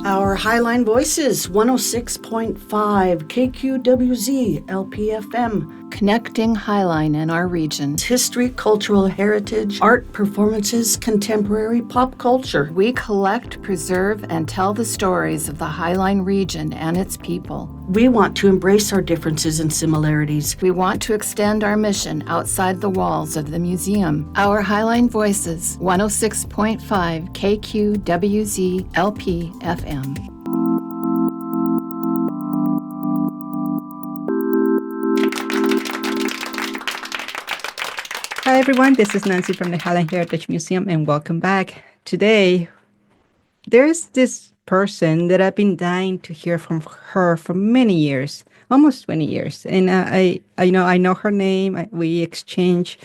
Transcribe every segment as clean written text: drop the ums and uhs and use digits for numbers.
Our Highline Voices, 106.5 KQWZ LPFM. Connecting Highline and our region. History, cultural heritage, art, performances, contemporary pop culture. We collect, preserve, and tell the stories of the Highline region and its people. We want to embrace our differences and similarities. We want to extend our mission outside the walls of the museum. Our Highline Voices, 106.5 KQWZ LPFM. Hi everyone, this is Nancy from the Highline Heritage Museum and welcome back. Today, there's this person that I've been dying to hear from her for many years, almost 20 years. And I know her name. We exchange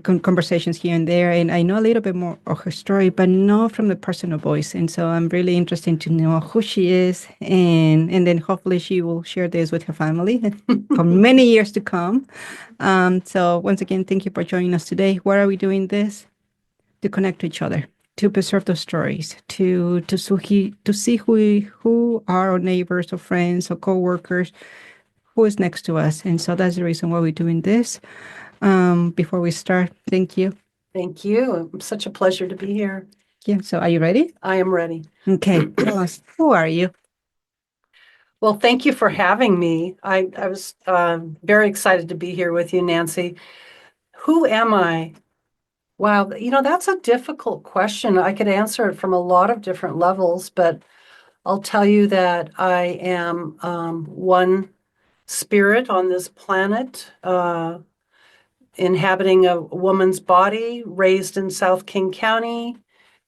conversations here and there, and I know a little bit more of her story, but not from the personal voice. And so I'm really interested to know who she is, and then hopefully she will share this with her family for many years to come. So once again, thank you for joining us today. Why are we doing this? To connect to each other, to preserve those stories, to see who are our neighbors or friends or co-workers, who is next to us. And so that's the reason why we're doing this. Before we start, thank you. Thank you. It's such a pleasure to be here. Yeah, so are you ready? I am ready. Okay, tell us, who are you? Well, thank you for having me. I was very excited to be here with you, Nancy. Who am I? Wow, that's a difficult question. I could answer it from a lot of different levels, but I'll tell you that I am one spirit on this planet, inhabiting a woman's body, raised in South King County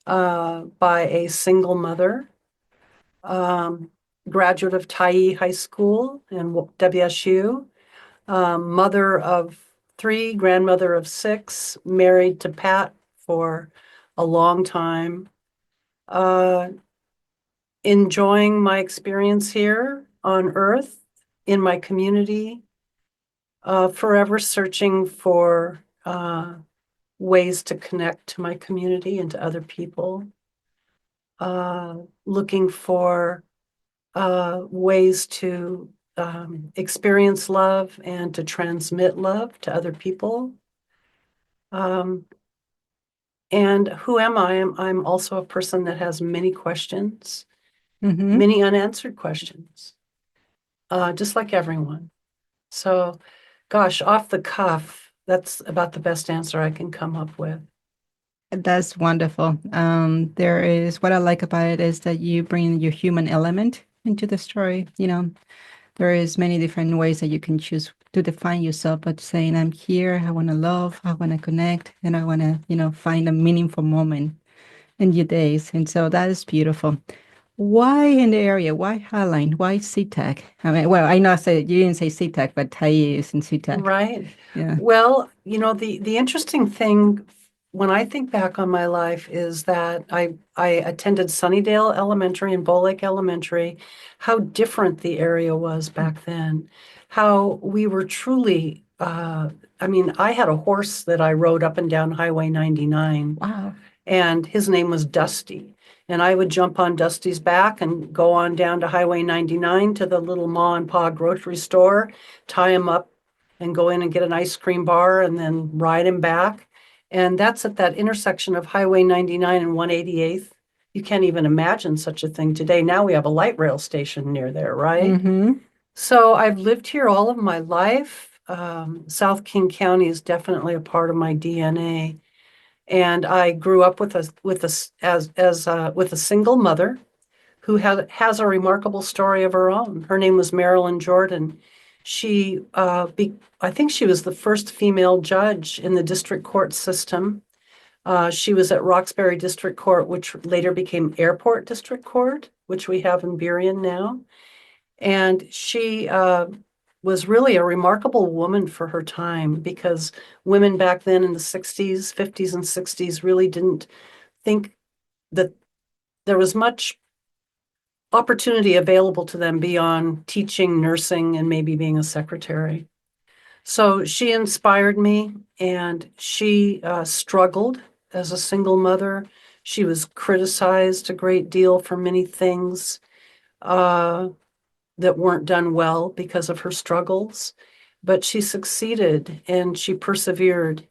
by a single mother, graduate of Tyee High School and WSU, mother of 3, grandmother of 6, married to Pat for a long time, enjoying my experience here on Earth, in my community, forever searching for ways to connect to my community and to other people, looking for ways to experience love and to transmit love to other people. And who am I? I'm also a person that has many questions, many unanswered questions, just like everyone. So, gosh, off the cuff, that's about the best answer I can come up with. That's wonderful. There is, what I like about it is that you bring your human element into the story. There is many different ways that you can choose to define yourself, but saying, I'm here, I want to love, I want to connect, and I want to, find a meaningful moment in your days. And so that is beautiful. Why in the area? Why Highline? Why SeaTac? I mean, well, I know you didn't say SeaTac, but Tyee is in SeaTac. Right. Yeah. Well, the interesting thing when I think back on my life is that I attended Sunnydale Elementary and Bow Lake Elementary, how different the area was back then, how we were truly, I had a horse that I rode up and down Highway 99. Wow. And his name was Dusty. And I would jump on Dusty's back and go on down to Highway 99 to the little ma and pa grocery store, tie him up and go in and get an ice cream bar and then ride him back. And that's at that intersection of Highway 99 and 188th. You can't even imagine such a thing today. Now we have a light rail station near there, right? Mm-hmm. So I've lived here all of my life. South King County is definitely a part of my DNA. And I grew up with a single mother who has a remarkable story of her own. Her name was Marilyn Jordan. She, I think she was the first female judge in the district court system. She was at Roxbury District Court, which later became Airport District Court, which we have in Burien now. And she was really a remarkable woman for her time, because women back then in the 60s, 50s, and 60s really didn't think that there was much opportunity available to them beyond teaching, nursing, and maybe being a secretary. So she inspired me, and she struggled as a single mother. She was criticized a great deal for many things that weren't done well because of her struggles, but she succeeded and she persevered.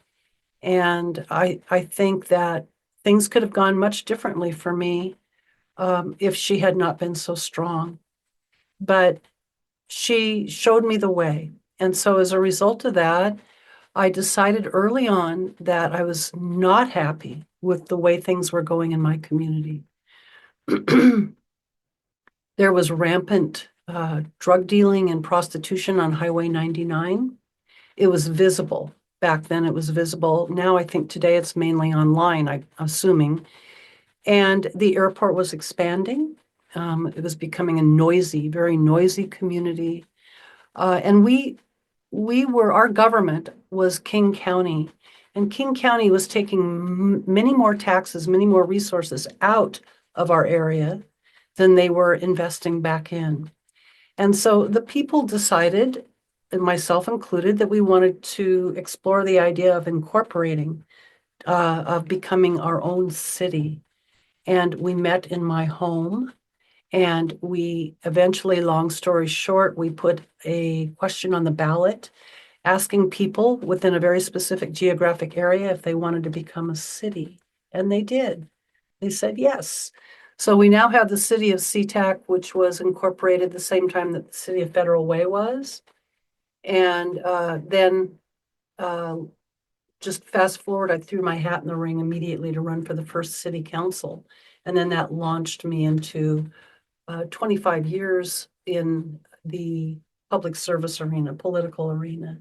And I think that things could have gone much differently for me if she had not been so strong. But she showed me the way. And so as a result of that, I decided early on that I was not happy with the way things were going in my community. There was rampant drug dealing and prostitution on Highway 99. It was visible. Back then, it was visible. Now, I think today it's mainly online, I'm assuming. And the airport was expanding. It was becoming a noisy, very noisy community. And our government was King County. And King County was taking many more taxes, many more resources out of our area than they were investing back in. And so the people decided, and myself included, that we wanted to explore the idea of incorporating, of becoming our own city. And we met in my home. And we eventually, long story short, we put a question on the ballot asking people within a very specific geographic area if they wanted to become a city. And they did. They said yes. So we now have the City of SeaTac, which was incorporated the same time that the City of Federal Way was. And then just fast forward, I threw my hat in the ring immediately to run for the first city council. And then that launched me into 25 years in the public service arena, political arena.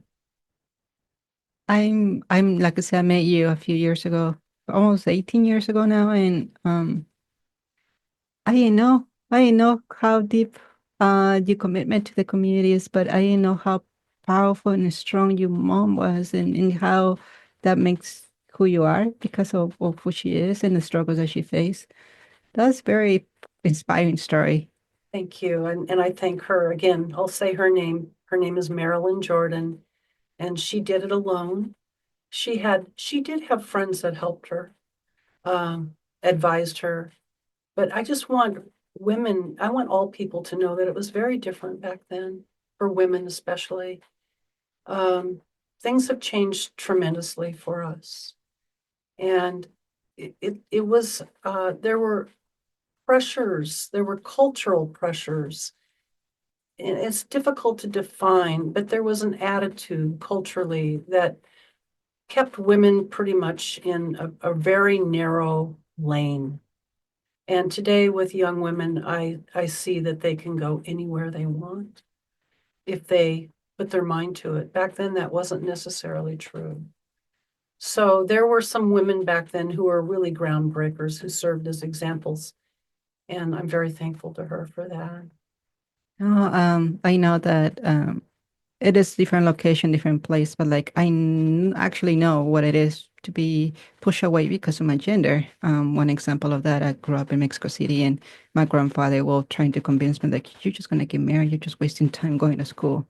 I'm like I said, I met you a few years ago, almost 18 years ago now, and I didn't know how deep your commitment to the community is, but I didn't know how powerful and strong your mom was, and how that makes who you are because of who she is and the struggles that she faced. That's very inspiring story. Thank you. And I thank her again. I'll say her name. Her name is Marilyn Jordan, and she did it alone. She did have friends that helped her, advised her, but I just want I want all people to know that it was very different back then, for women especially. Um, Things have changed tremendously for us. And it was, there were pressures, there were cultural pressures. And it's difficult to define, but there was an attitude culturally that kept women pretty much in a very narrow lane. And today with young women, I see that they can go anywhere they want if they put their mind to it. Back then, that wasn't necessarily true. So there were some women back then who were really groundbreakers who served as examples. And I'm very thankful to her for that. I know that it is different location, different place, but like actually know what it is to be pushed away because of my gender. One example of that, I grew up in Mexico City, and my grandfather was trying to convince me like, you're just gonna get married, you're just wasting time going to school.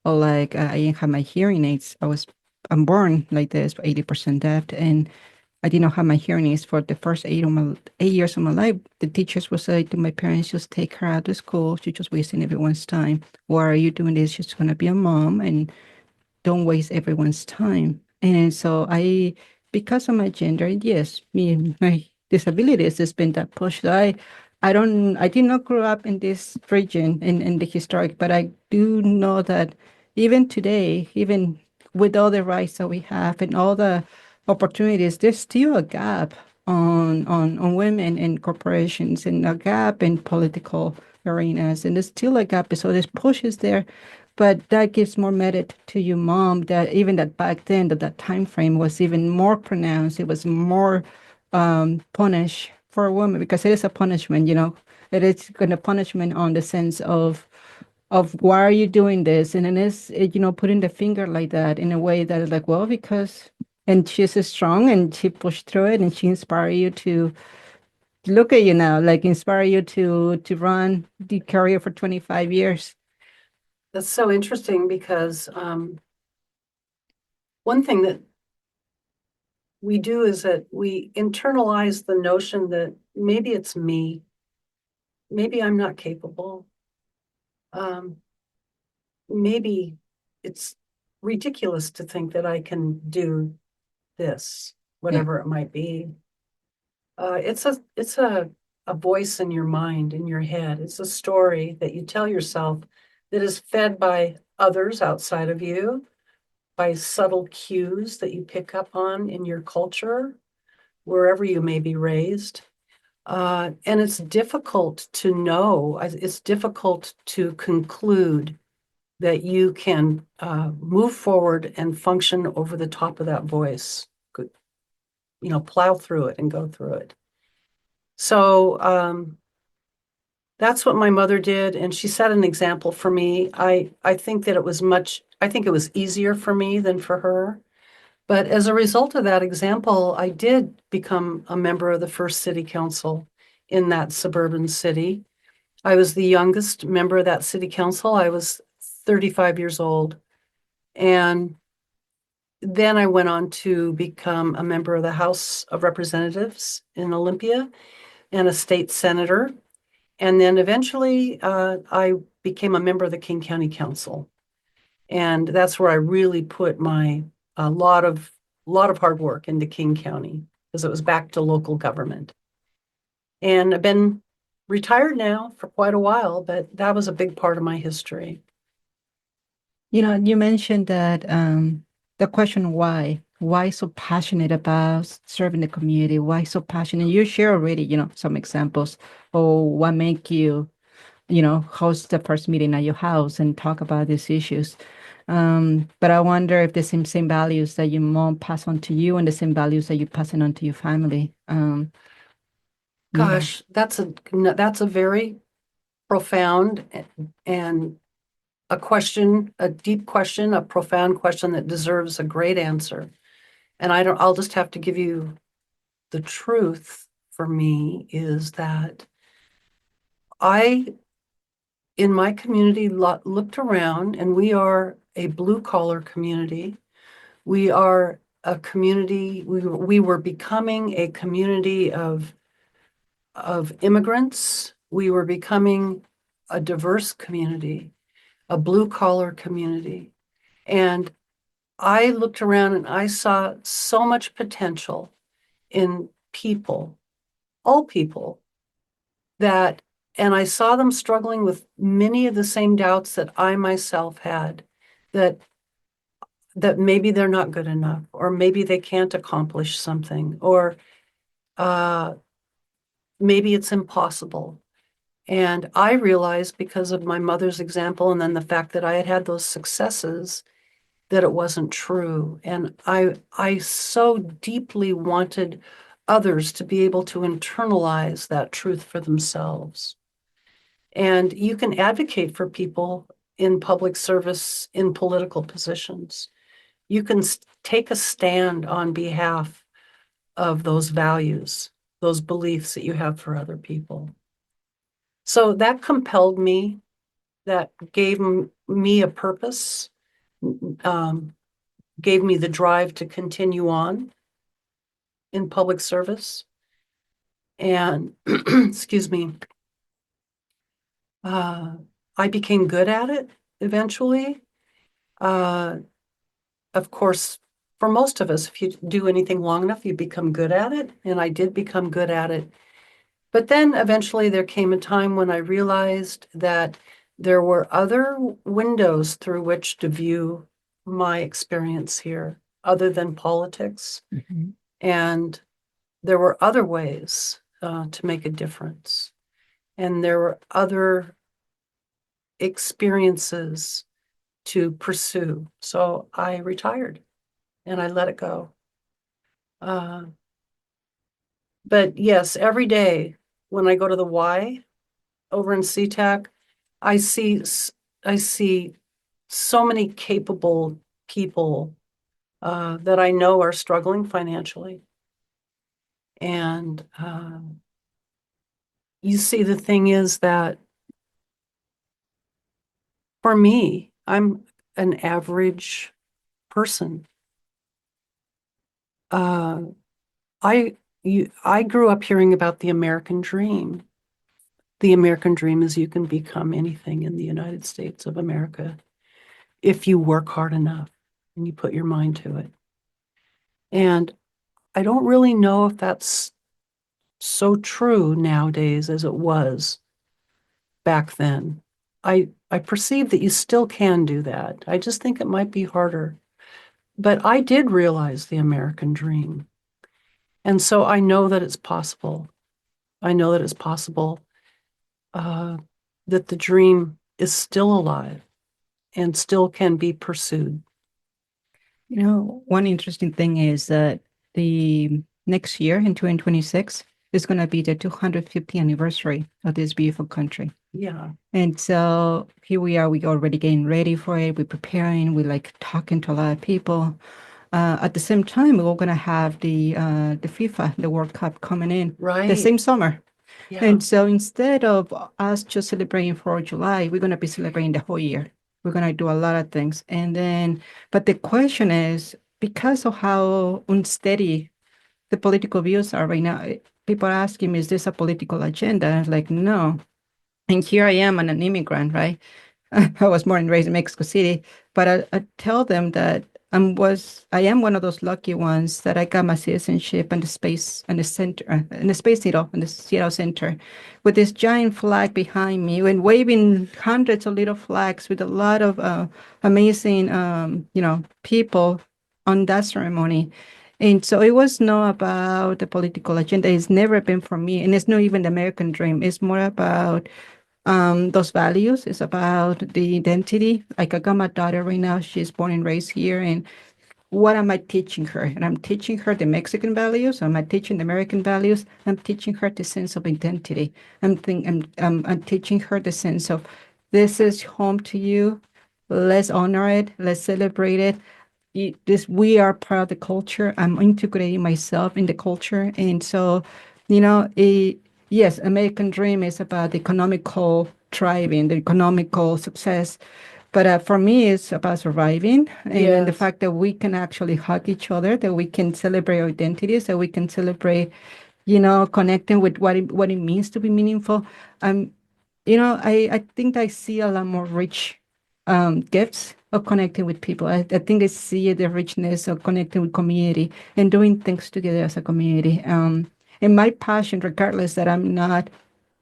Or like I didn't have my hearing aids. I'm born like this, 80% deaf, and I did not have my hearing aids for the first 8 years of my life. The teachers would say to my parents, just take her out of school. She's just wasting everyone's time. Why are you doing this? She's going to be a mom and don't waste everyone's time. And so because of my gender, yes, my disabilities has been that push. So I did not grow up in this region in the historic, but I do know that even today, even with all the rights that we have and all the opportunities, there's still a gap on women in corporations and a gap in political arenas. And there's still a gap. So there's pushes there. But that gives more merit to your mom that even that back then, that time frame was even more pronounced. It was more punish for a woman because it is a punishment, It is kind of punishment on the sense of why are you doing this? And then putting the finger like that in a way that is like, well, because and she's strong and she pushed through it and she inspired you to look at you now, like inspire you to run the career for 25 years. That's so interesting because one thing that we do is that we internalize the notion that maybe it's me, maybe I'm not capable. Maybe it's ridiculous to think that I can do this, Yeah. whatever it might be. It's a voice in your mind, in your head. It's a story that you tell yourself that is fed by others outside of you, by subtle cues that you pick up on in your culture, wherever you may be raised. And it's difficult to know, it's difficult to conclude that you can move forward and function over the top of that voice, plow through it and go through it. So that's what my mother did, and she set an example for me. I think that I think it was easier for me than for her. But as a result of that example, I did become a member of the first city council in that suburban city. I was the youngest member of that city council. I was 35 years old. And then I went on to become a member of the House of Representatives in Olympia and a state senator. And then eventually I became a member of the King County Council. And that's where I really put my a lot of hard work into King County because it was back to local government. And I've been retired now for quite a while, but that was a big part of my history. You mentioned that the question why so passionate about serving the community? Why so passionate? You share already, some examples or what make you, host the first meeting at your house and talk about these issues. But I wonder if the same values that your mom passed on to you and the same values that you're passing on to your family. Yeah. Gosh, that's a very profound and a deep question, a profound question that deserves a great answer. And I'll just have to give you the truth for me is that I, in my community, looked around and we are a blue collar community. We are a community, we were becoming a community of immigrants. We were becoming a diverse community, a blue collar community. And I looked around and I saw so much potential in people, all people, that, and I saw them struggling with many of the same doubts that I myself had, that maybe they're not good enough, or maybe they can't accomplish something, or uh, maybe it's impossible. And I realized because of my mother's example and then the fact that I had had those successes that it wasn't true. And I so deeply wanted others to be able to internalize that truth for themselves. And you can advocate for people in public service, in political positions. You can take a stand on behalf of those values, those beliefs that you have for other people. So that compelled me, that gave me a purpose, um, gave me the drive to continue on in public service. And excuse me, I became good at it eventually. Uh, of course, for most of us, if you do anything long enough, you become good at it. And I did become good at it. But then eventually there came a time when I realized that there were other windows through which to view my experience here, other than politics. Mhm. And there were other ways to make a difference. And there were other experiences to pursue. So I retired and I let it go. Uh, but yes, every day when I go to the Y over in SeaTac, I see I see so many capable people that I know are struggling financially. And you see, the thing is that for me, I'm an average person. Uh, I grew up hearing about the American dream. The American dream is you can become anything in the United States of America if you work hard enough and you put your mind to it. And I don't really know if that's so true nowadays as it was back then. I perceive that you still can do that. I just think it might be harder. But I did realize the American dream. And so I know that it's possible. I know that it's possible uh, that the dream is still alive and still can be pursued. You know, one interesting thing is that the next year in 2026 is going to be the 250th anniversary of this beautiful country. Yeah, And so here we are, we already getting ready for it. We're preparing, we're like talking to a lot of people. At the same time, we're going to have the FIFA, the World Cup coming in the right. same summer. Yeah, And so instead of us just celebrating 4th of July, we're going to be celebrating the whole year. We're going to do a lot of things. And then, but the question is, because of how unsteady the political views are right now, people are asking me, is this a political agenda? And I'm like, no. And here I am, I'm an immigrant, right? I was born and raised in Mexico City, but I tell them that I am one of those lucky ones that I got my citizenship in the space and the center in the Space Needle in the Seattle Center, with this giant flag behind me and waving hundreds of little flags with a lot of amazing people on that ceremony. And so it was not about the political agenda. It's never been for me, and it's not even the American dream. It's more about those values. Is about the identity. Like I got my daughter right now. She's born and raised here. And what am I teaching her? And I'm teaching her the Mexican values. Am I teaching the American values? I'm teaching her the sense of identity. I'm teaching her the sense of this is home to you. Let's honor it. Let's celebrate it. We are part of the culture. I'm integrating myself in the culture. And so, yes, American dream is about the economical thriving, the economical success. But for me, it's about surviving, and then the yes, fact that we can actually hug each other, that we can celebrate our identities, that we can celebrate, connecting with what it means to be meaningful. Um, I think I see a lot more rich gifts of connecting with people. I think I see the richness of connecting with community and doing things together as a community. And my passion, regardless that I'm not,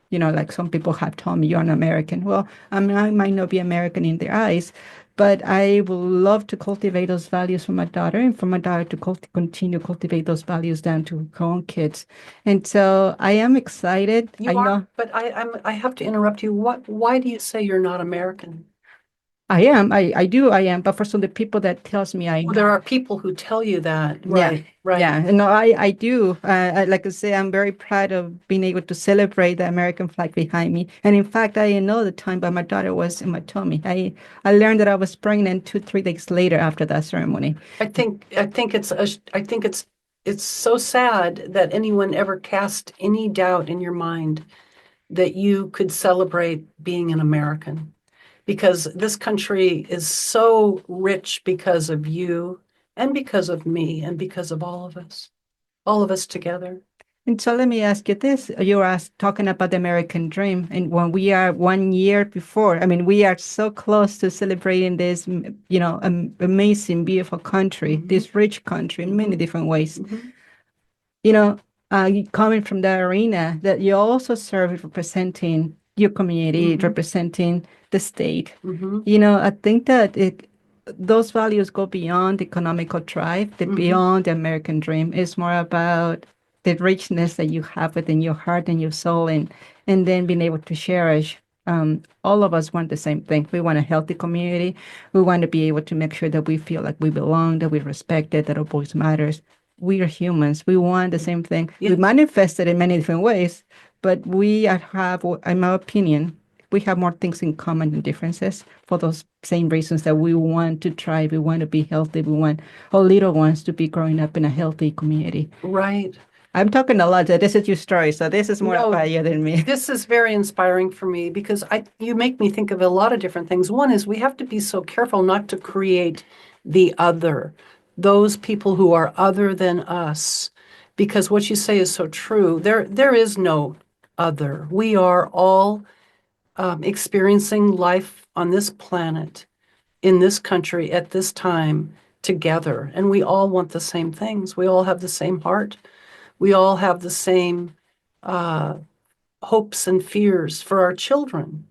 like some people have told me, you're an American. Well, I might not be American in their eyes, but I would love to cultivate those values for my daughter and for my daughter to continue cultivate those values down to her own kids. And so I am excited. I you know are, but I have to interrupt you. Why do you say you're not American? I am. I am. But for some of the people that tells me Well, there are people who tell you that. yeah, Right, right. yeah. No, I do. Like I say, I'm very proud of being able to celebrate the American flag behind me. And in fact, I didn't know the time, but my daughter was in my tummy. I learned that I was pregnant 2, 3 days later after that ceremony. I think it's so sad that anyone ever cast any doubt in your mind that you could celebrate being an American, because this country is so rich because of you and because of me and because of all of us together. And so let me ask you this. You were talking about the American dream. And when we are 1 year before, I mean, we are so close to celebrating this, amazing, beautiful country, this rich country in many different ways. Mhm. You know, coming from that arena, that you also serve representing your community, representing the state. Mhm. I think that those values go beyond economical drive, beyond the American dream. It's more about the richness that you have within your heart and your soul, and then being able to cherish. All of us want the same thing. We want a healthy community. We want to be able to make sure that we feel like we belong, that we're respected, that our voice matters. We are humans. We want the same thing. Yeah. We manifest it in many different ways, but we have, in my opinion, we have more things in common than differences for those same reasons that we want to thrive. We want to be healthy. We want our little ones to be growing up in a healthy community. Right. I'm talking a lot. This is your story, so this is more No, about you than me. This is very inspiring for me because you make me think of a lot of different things. One is we have to be so careful not to create the other, those people who are other than us, because what you say is so true. There is no other. We are all experiencing life on this planet, in this country, at this time, together. And we all want the same things. We all have the same heart. We all have the same hopes and fears for our children.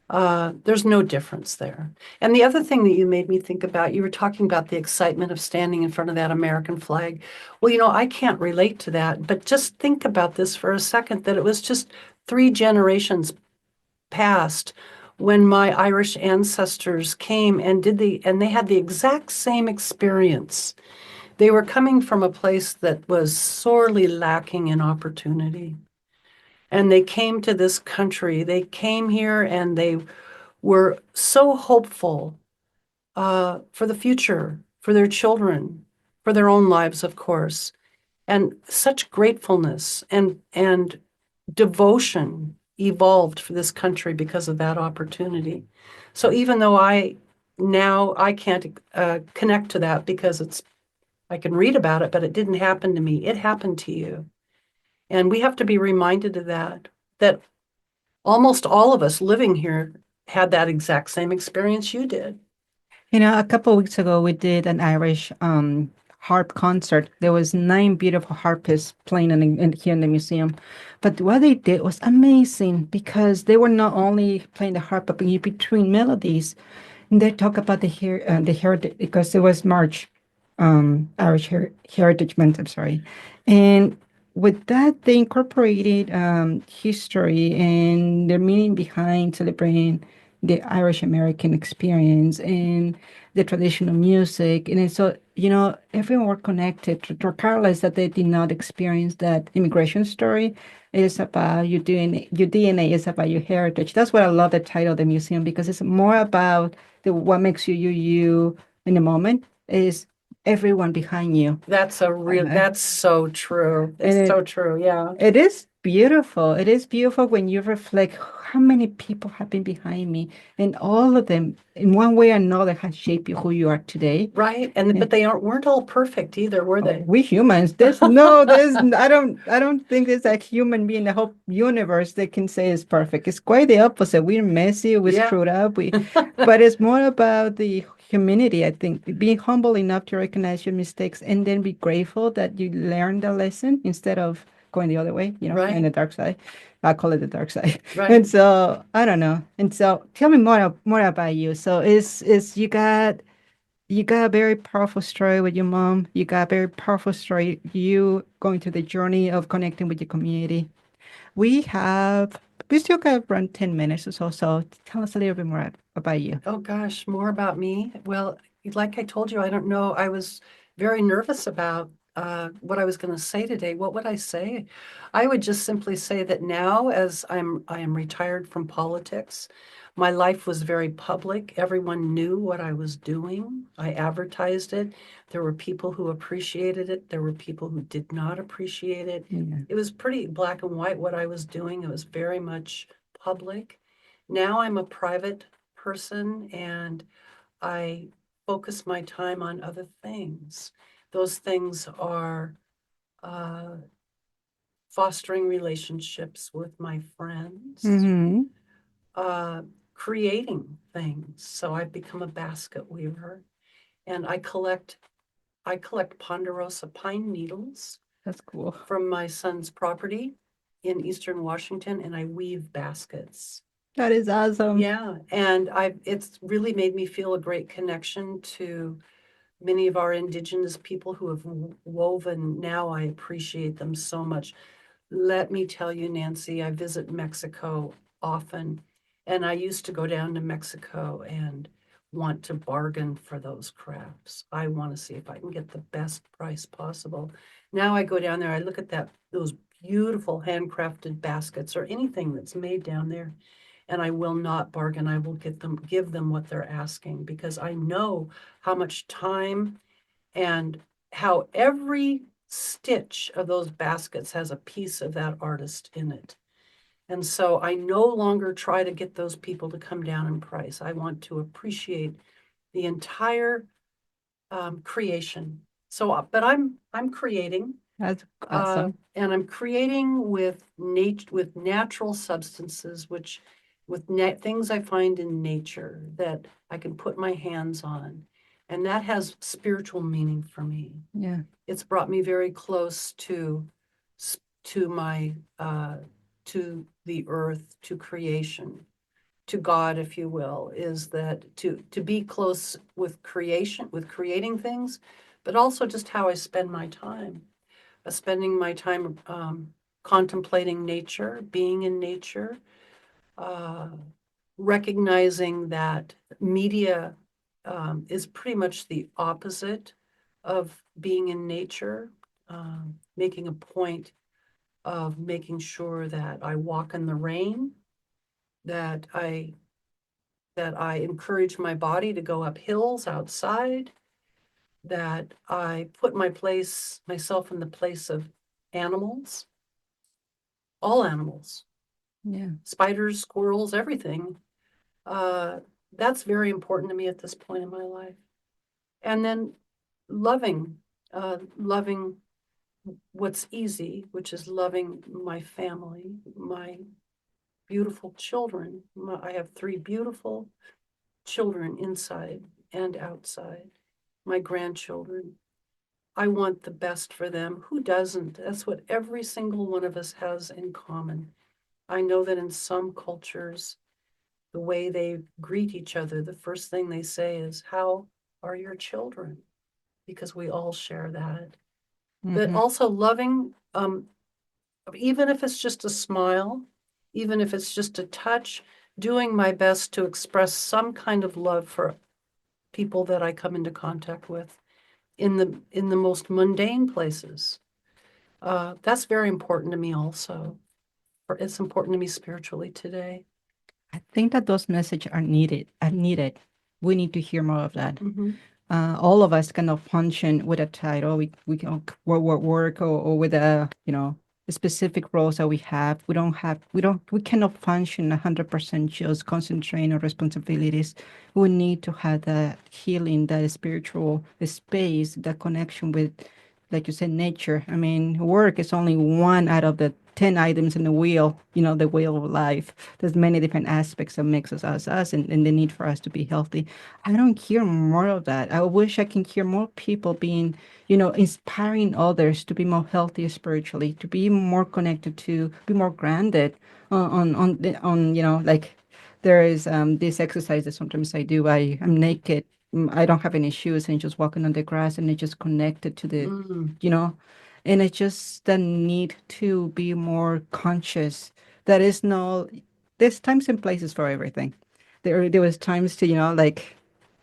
There's no difference there. And the other thing that you made me think about, you were talking about the excitement of standing in front of that American flag. Well, I can't relate to that, but just think about this for a second, that it was just 3 generations past when my Irish ancestors came and they had the exact same experience. They were coming from a place that was sorely lacking in opportunity. And they came to this country. They came here and they were so hopeful for the future, for their children, for their own lives, of course, and such gratefulness and devotion evolved for this country because of that opportunity. So even though I can't connect to that because I can read about it, but it didn't happen to me. It happened to you. And we have to be reminded of that almost all of us living here had that exact same experience you did. A couple of weeks ago, we did an Irish harp concert. There was 9 beautiful harpists playing here in the museum. But what they did was amazing because they were not only playing the harp, but in between melodies. And they talk about the heritage, because it was March, Irish Heritage Month, I'm sorry. And with that, they incorporated history and their meaning behind celebrating the Irish American experience and the traditional music. And so, everyone were connected, regardless that they did not experience that immigration story. It is about your DNA is about your heritage. That's what I love the title of the museum, because it's more about what makes you in the moment is everyone behind you. That's so true. And It's so true. Yeah. it is beautiful. It is beautiful when you reflect how many people have been behind me, and all of them, in one way or another, have shaped you who you are today. Right. But they weren't all perfect either, were they? We humans, I don't think there's a human being in the whole universe that can say is perfect. It's quite the opposite. We're messy, we're Yeah. screwed up, but it's more about the humanity, I think. Being humble enough to recognize your mistakes and then be grateful that you learned the lesson instead of going the other way, Right. in the dark side. I call it the dark side. Right. And so I don't know. And so tell me more about you. So is you got a very powerful story with your mom. You got a very powerful story, you going through the journey of connecting with your community. We still got around 10 minutes or so. So tell us a little bit more about you. Oh gosh, more about me. Well, like I told you, I don't know. I was very nervous about what I was going to say today. What would I say? I would just simply say that now, as I am retired from politics, my life was very public. Everyone knew what I was doing. I advertised it. There were people who appreciated it. There were people who did not appreciate it. Yeah. It was pretty black and white what I was doing. It was very much public. Now I'm a private person and I focus my time on other things. Those things are uh, fostering relationships with my friends, Mm-hmm. creating things. So I've become a basket weaver, and I collect ponderosa pine needles That's cool. from my son's property in Eastern Washington, and I weave baskets. That is awesome. Yeah, and it's really made me feel a great connection to many of our indigenous people who have woven. Now I appreciate them so much. Let me tell you, Nancy, I visit Mexico often, and I used to go down to Mexico and want to bargain for those crafts. I want to see if I can get the best price possible. Now I go down there, I look at those beautiful handcrafted baskets or anything that's made down there, and I will not bargain. I will give them what they're asking, because I know how much time and how every stitch of those baskets has a piece of that artist in it. And so I no longer try to get those people to come down in price. I want to appreciate the entire creation. So, but I'm creating, That's awesome. and I'm creating with natural substances, things I find in nature that I can put my hands on, and that has spiritual meaning for me. Yeah. It's brought me very close to my to the earth, to creation, to God, if you will, is that to be close with creation, with creating things, but also just how I spend my time. Spending my time contemplating nature, being in nature, uh, recognizing that media is pretty much the opposite of being in nature, making a point of making sure that I walk in the rain, that I encourage my body to go up hills outside, that I put myself in the place of animals, all animals, Yeah. spiders, squirrels, everything. Uh, that's very important to me at this point in my life. And then loving, loving what's easy, which is loving my family, my beautiful children. I have 3 beautiful children inside and outside, my grandchildren. I want the best for them. Who doesn't? That's what every single one of us has in common. I know that in some cultures, the way they greet each other, the first thing they say is, "How are your children?" Because we all share that. But Mm-hmm. also loving, even if it's just a smile, even if it's just a touch, doing my best to express some kind of love for people that I come into contact with in the most mundane places. That's very important to me also. It's important to me spiritually today. I think that those messages are needed. Are needed. We need to hear more of that. Mhm. All of us cannot function with a title. We can work or with a specific roles that we have. We cannot function 100% just concentrating on responsibilities. We need to have that healing, that spiritual space, that connection with, like you said, nature. I mean, work is only one out of the 10 items in the wheel, the wheel of life. There's many different aspects that makes us, and the need for us to be healthy. I don't hear more of that. I wish I can hear more people being, inspiring others to be more healthy spiritually, to be more connected, to be more grounded like there is this exercise that sometimes I do. I'm naked. I don't have any shoes and just walking on the grass and I just connected to the, Mm, you know, and it's just the need to be more conscious. That is no, there's times and places for everything. There was times to, like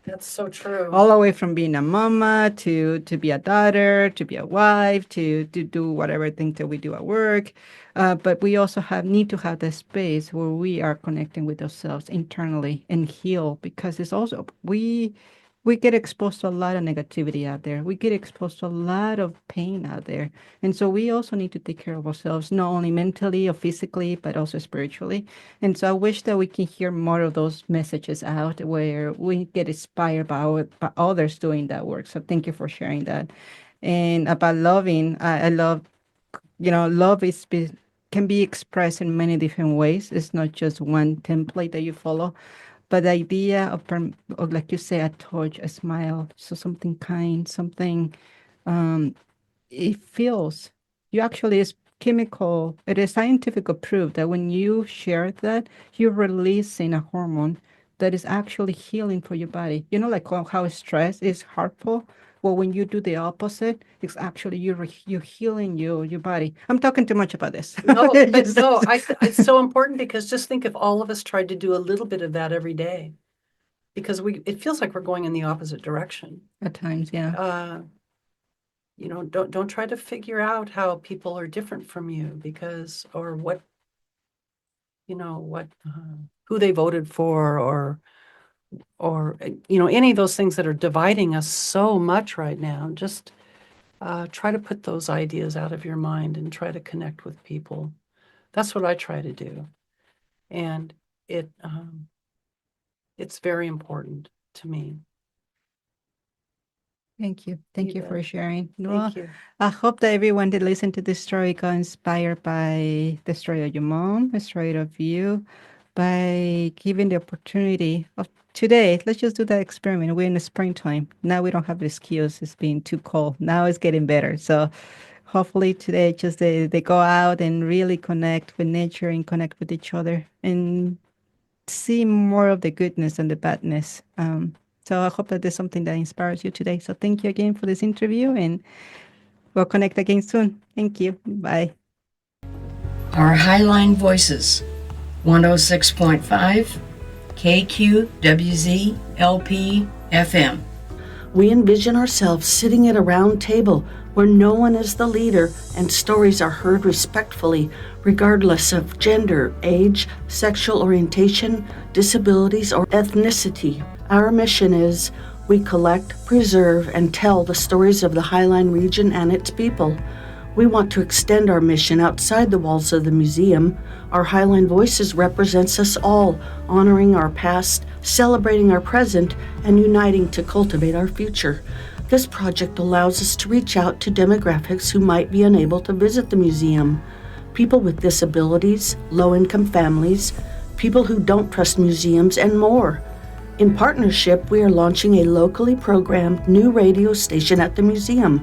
that's so true. all the way from being a mama to be a daughter, to be a wife, to do whatever things that we do at work. But we also need to have the space where we are connecting with ourselves internally and heal, because it's also we get exposed to a lot of negativity out there. We get exposed to a lot of pain out there. And so we also need to take care of ourselves, not only mentally or physically, but also spiritually. And so I wish that we can hear more of those messages out where we get inspired by others doing that work. So thank you for sharing that. And about loving, I love, love can be expressed in many different ways. It's not just one template that you follow, but the idea of, like you say, a touch, a smile, so something kind, something it feels you actually is chemical. It is scientific proof that when you share that, you're releasing a hormone that is actually healing for your body. Like how stress is harmful. Well, when you do the opposite, it's actually you're healing your body. I'm talking too much about this. No, but Just- no, it's so important because just think if all of us tried to do a little bit of that every day, because it feels like we're going in the opposite direction. At times, yeah. Don't try to figure out how people are different from you because or what who they voted for or any of those things that are dividing us so much right now. Just try to put those ideas out of your mind and try to connect with people. That's what I try to do, and it's very important to me. Thank you. Thank you bet. for sharing. Well, Thank you. I hope that everyone that listened to this story got inspired by the story of your mom, the story of you, by giving the opportunity of today. Let's just do that experiment. We're in the springtime. Now we don't have the excuse. It's being too cold. Now it's getting better. So hopefully today just they go out and really connect with nature and connect with each other and see more of the goodness and the badness. So I hope that there's something that inspires you today. So thank you again for this interview, and we'll connect again soon. Thank you. Bye. Our Highline Voices, 106.5 KQWZ LP FM. We envision ourselves sitting at a round table where no one is the leader and stories are heard respectfully, regardless of gender, age, sexual orientation, disabilities, or ethnicity. Our mission is we collect, preserve, and tell the stories of the Highline region and its people. We want to extend our mission outside the walls of the museum. Our Highline Voices represents us all, honoring our past, celebrating our present, and uniting to cultivate our future. This project allows us to reach out to demographics who might be unable to visit the museum. People with disabilities, low-income families, people who don't trust museums, and more. In partnership, we are launching a locally programmed new radio station at the museum,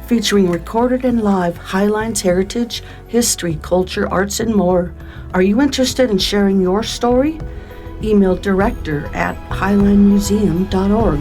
featuring recorded and live Highline's heritage, history, culture, arts, and more. Are you interested in sharing your story? Email director@highlinemuseum.org.